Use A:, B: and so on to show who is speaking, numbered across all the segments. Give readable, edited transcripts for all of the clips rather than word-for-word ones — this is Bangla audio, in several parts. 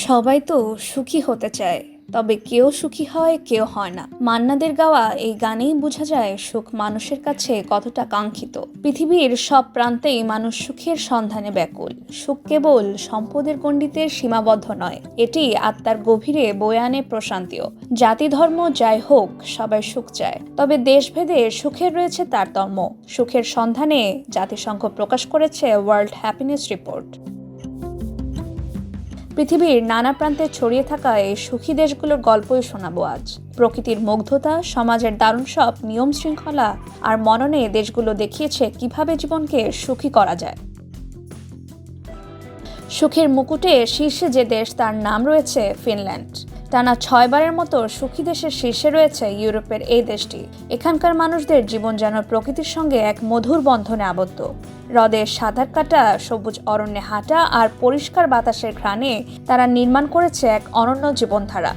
A: সবাই তো সুখী হতে চায়, তবে কেউ সুখী হয় কেউ হয় না। মান্নাদের গাওয়া এই গানেই বোঝা যায় সুখ মানুষের কাছে কতটা কাঙ্ক্ষিত। পৃথিবীর সব প্রান্তেই মানুষ সুখের সন্ধানে ব্যাকুল। সুখ কেবল সম্পদের গণ্ডিতে সীমাবদ্ধ নয়, এটি আত্মার গভীরে বয়ে আনে প্রশান্তিও। জাতি ধর্ম যাই হোক, সবাই সুখ চায়, তবে দেশভেদে সুখের রয়েছে তারতম্য। সুখের সন্ধানে জাতিসংঘ প্রকাশ করেছে ওয়ার্ল্ড হ্যাপিনেস রিপোর্ট। পৃথিবীর নানা প্রান্তে ছড়িয়ে থাকা এই সুখী দেশগুলোর গল্পই শোনাবো আজ। প্রকৃতির মুগ্ধতা, সমাজের দারুণ সব নিয়ম শৃঙ্খলা আর মননে দেশগুলো দেখিয়েছে কিভাবে জীবনকে সুখী করা যায়। সুখের মুকুটে শীর্ষে যে দেশ, তার নাম রয়েছে ফিনল্যান্ড। টানা 6 বারের মতো সুখী দেশের শীর্ষে রয়েছে ইউরোপের এই দেশটি। এখানকার মানুষদের জীবন যেন প্রকৃতির সঙ্গে এক মধুর বন্ধনে আবদ্ধ। হ্রদের সাঁতার কাটা, সবুজ অরণ্যে হাঁটা আর পরিষ্কার বাতাসের ঘ্রাণে তারা নির্মাণ করেছে এক অনন্য জীবনধারা।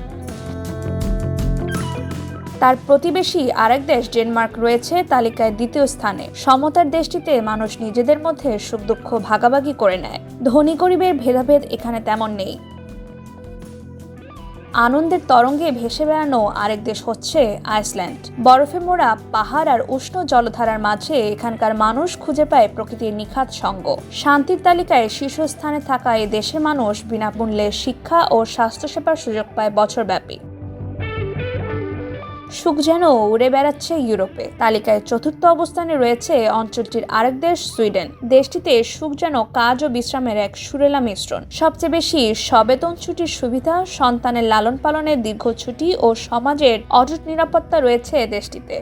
A: তার প্রতিবেশী আরেক দেশ ডেনমার্ক রয়েছে তালিকায় দ্বিতীয় স্থানে। সমতার দেশটিতে মানুষ নিজেদের মধ্যে সুখ দুঃখ ভাগাভাগি করে নেয়। ধনী গরিবের ভেদাভেদ এখানে তেমন নেই। আনন্দের তরঙ্গে ভেসে বেড়ানো আরেক দেশ হচ্ছে আইসল্যান্ড। বরফে মোড়া পাহাড় আর উষ্ণ জলধারার মাঝে এখানকার মানুষ খুঁজে পায় প্রকৃতির নিখাত সঙ্গ। শান্তির তালিকায় শীর্ষস্থানে থাকা এই দেশের মানুষ বিনামূল্যে শিক্ষা ও স্বাস্থ্যসেবার সুযোগ পায় বছরব্যাপী। সুখ যেন উড়ে বেড়াচ্ছে ইউরোপে। তালিকায় চতুর্থ অবস্থানে রয়েছে অঞ্চলটির আরেক দেশ সুইডেন। দেশটিতে সুখ যেন কাজ ও বিশ্রামের এক সুরেলা মিশ্রণ। সবচেয়ে বেশি সবেতন ছুটির সুবিধা, সন্তানের লালন পালনের দীর্ঘ ছুটি ও সমাজের অটুট নিরাপত্তা রয়েছে দেশটিতে।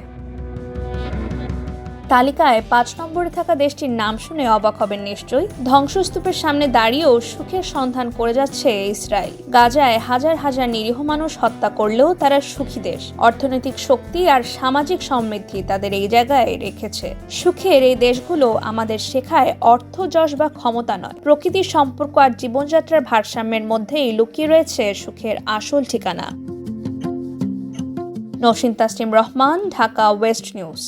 A: তালিকায় 5 নম্বরে থাকা দেশটির নাম শুনে অবাক হবেন নিশ্চয়ই। ধ্বংসস্তূপের সামনে দাঁড়িয়েও সুখের সন্ধান করে যাচ্ছে ইসরায়েল। গাজায় হাজার হাজার নিরীহ মানুষ হত্যা করলেও তারা সুখী দেশ। অর্থনৈতিক শক্তি আর সামাজিক সমৃদ্ধি তাদের এই জায়গায় রেখেছে। সুখের এই দেশগুলো আমাদের শেখায় অর্থ, যশ বা ক্ষমতা নয়, প্রকৃতির সম্পর্ক আর জীবনযাত্রার ভারসাম্যের মধ্যেই লুকিয়ে রয়েছে সুখের আসল ঠিকানা। Naushin Tasnim Rahman, Dhaka West news.